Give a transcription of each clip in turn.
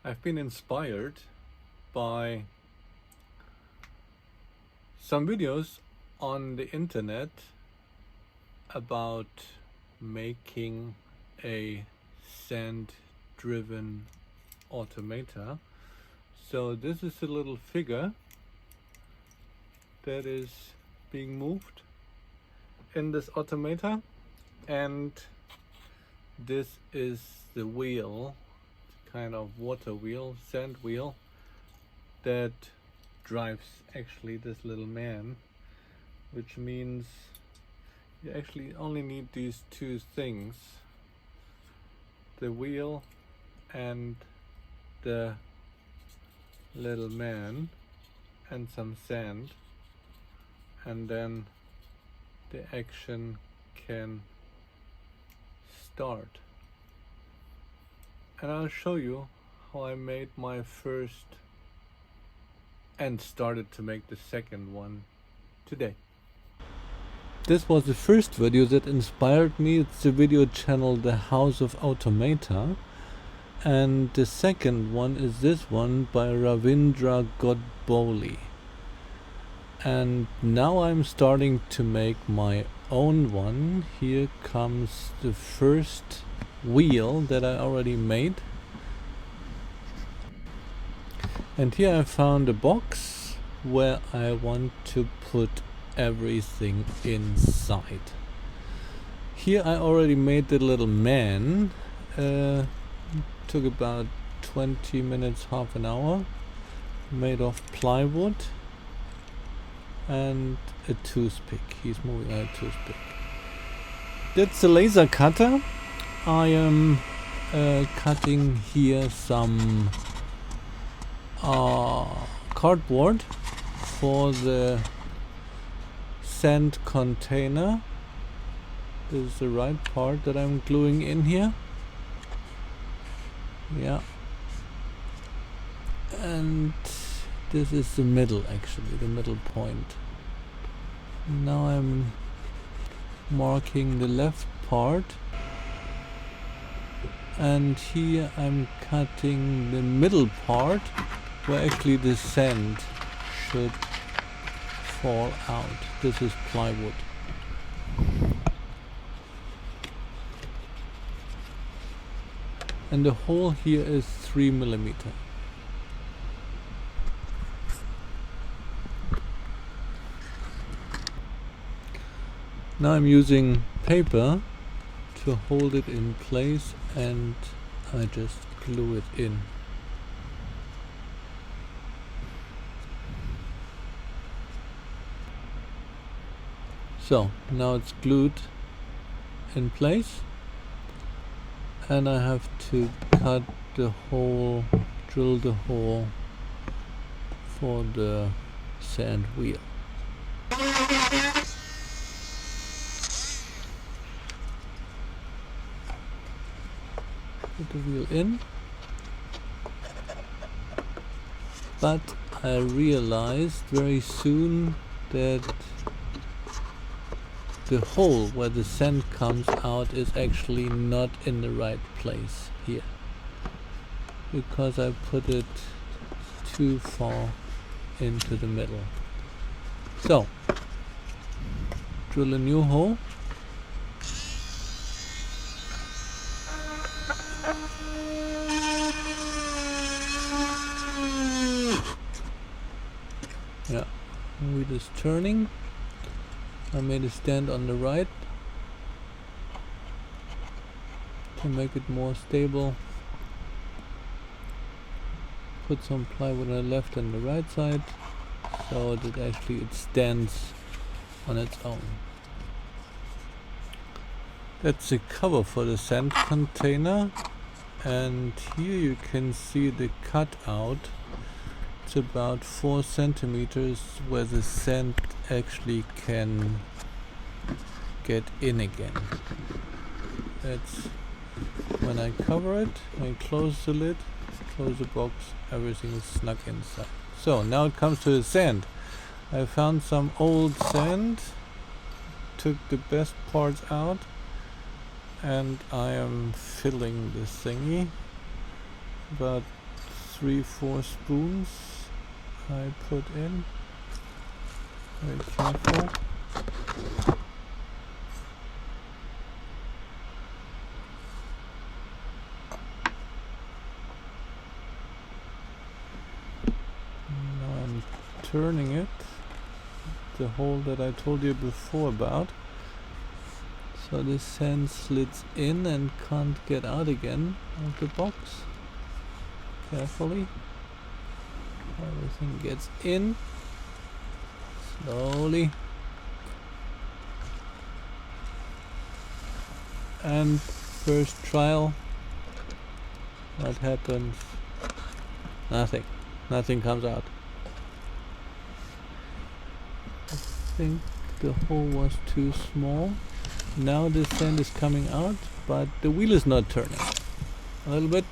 I've been inspired by some videos on the internet about making a sand-driven automata. So this is a little figure that is being moved in this automata, and this is the wheel, kind of water wheel, sand wheel, that drives actually this little man, which means you actually only need these two things: the wheel and the little man and some sand, and then the action can start. And I'll show you how I made my first and started to make the second one today. This was the first video that inspired me. It's the video channel The House of Automata, and the second one is this one by Ravindra Godbole. And now I'm starting to make my own one. Here comes the first wheel that I already made, and here I found a box where I want to put everything inside. Here I already made the little man. Took about 20 minutes, half an hour, made of plywood and a toothpick. He's moving on a toothpick. That's a laser cutter. I am cutting here some cardboard for the sand container. This is the right part that I'm gluing in here. Yeah. And this is the middle, actually, the middle point. Now I'm marking the left part, and here I'm cutting the middle part where actually the sand should fall out. This is plywood. And the hole here is 3 millimeter. Now I'm using paper to hold it in place, and I just glue it in. So now it's glued in place, and I have to cut the hole, drill the hole for the sand wheel. Put the wheel in, but I realized very soon that the hole where the sand comes out is actually not in the right place here, because I put it too far into the middle. So, drill a new hole. Yeah, wheel is turning. I made a stand on the right to make it more stable. Put some plywood on the left and the right side so that actually it stands on its own. That's the cover for the sand container, and here you can see the cutout. It's about 4 centimeters where the sand actually can get in again. That's when I cover it, I close the lid, close the box, everything is snug inside. So now it comes to the sand. I found some old sand, took the best parts out, and I am filling this thingy, but 3-4 spoons I put in. Very careful. Now I'm turning it, the hole that I told you before about. So the sand slides in and can't get out again of the box. Carefully. Everything gets in. Slowly. And first trial. What happens? Nothing. Nothing comes out. I think the hole was too small. Now the sand is coming out, but the wheel is not turning. A little bit.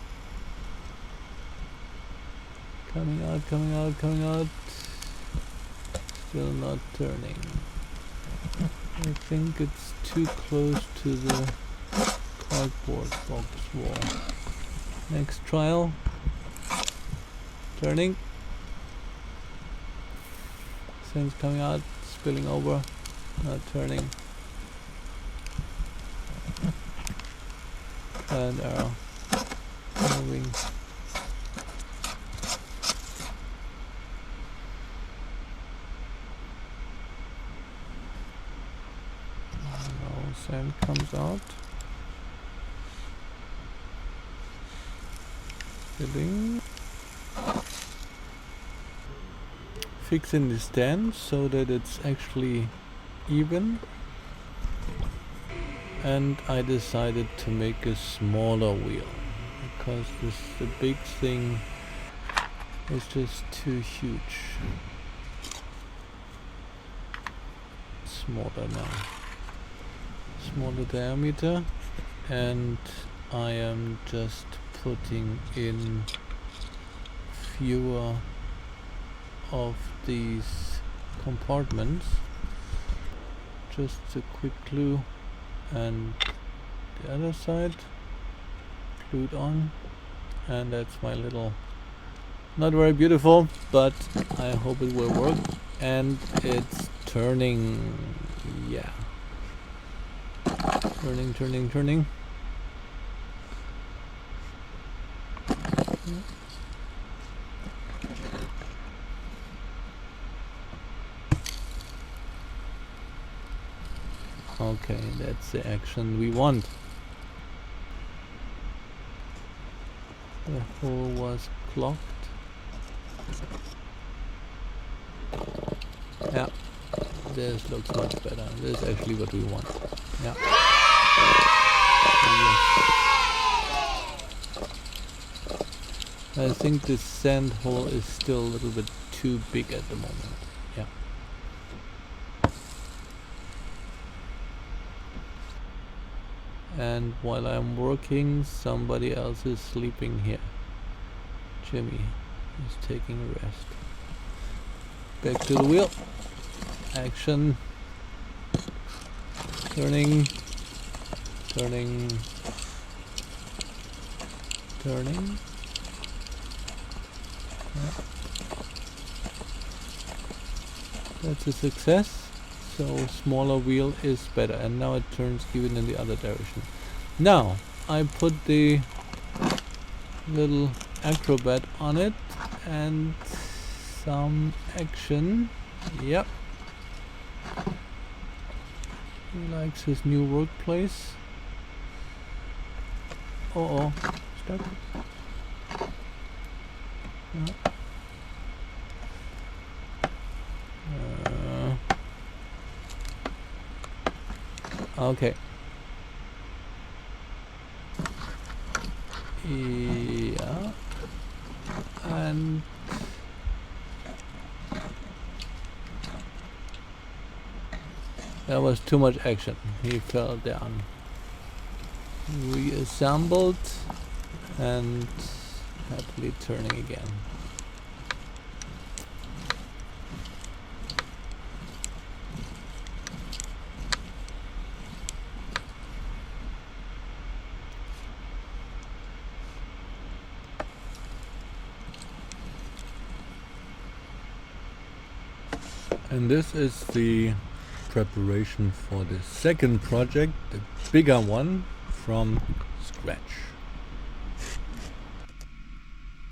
Coming out, coming out, coming out. Still not turning. I think it's too close to the cardboard box wall. Next trial. Turning. Sand's coming out, spilling over, not turning. And arrow moving. Now sand comes out. Filling. Fixing the stand so that it's actually even. And I decided to make a smaller wheel because the big thing is just too huge. Smaller now. Smaller diameter, and I am just putting in fewer of these compartments. Just a quick glue. And the other side glued on, and that's my little, not very beautiful, but I hope it will work. And it's turning, yeah, turning, turning, turning. Okay, that's the action we want. The hole was clogged. Yeah, this looks much better. This is actually what we want. Yeah. I think this sand hole is still a little bit too big at the moment. Yeah. And while I'm working, somebody else is sleeping here. Jimmy is taking a rest. Back to the wheel. Action. Turning. Turning. Turning. Yeah. That's a success. So smaller wheel is better, and now it turns even in the other direction. Now I put the little acrobat on it and some action. Yep. He likes his new workplace. Uh-oh. Stuck. Yeah. Okay. Yeah. And that was too much action. He fell down. Reassembled and happily turning again. And this is the preparation for the second project, the bigger one, from scratch.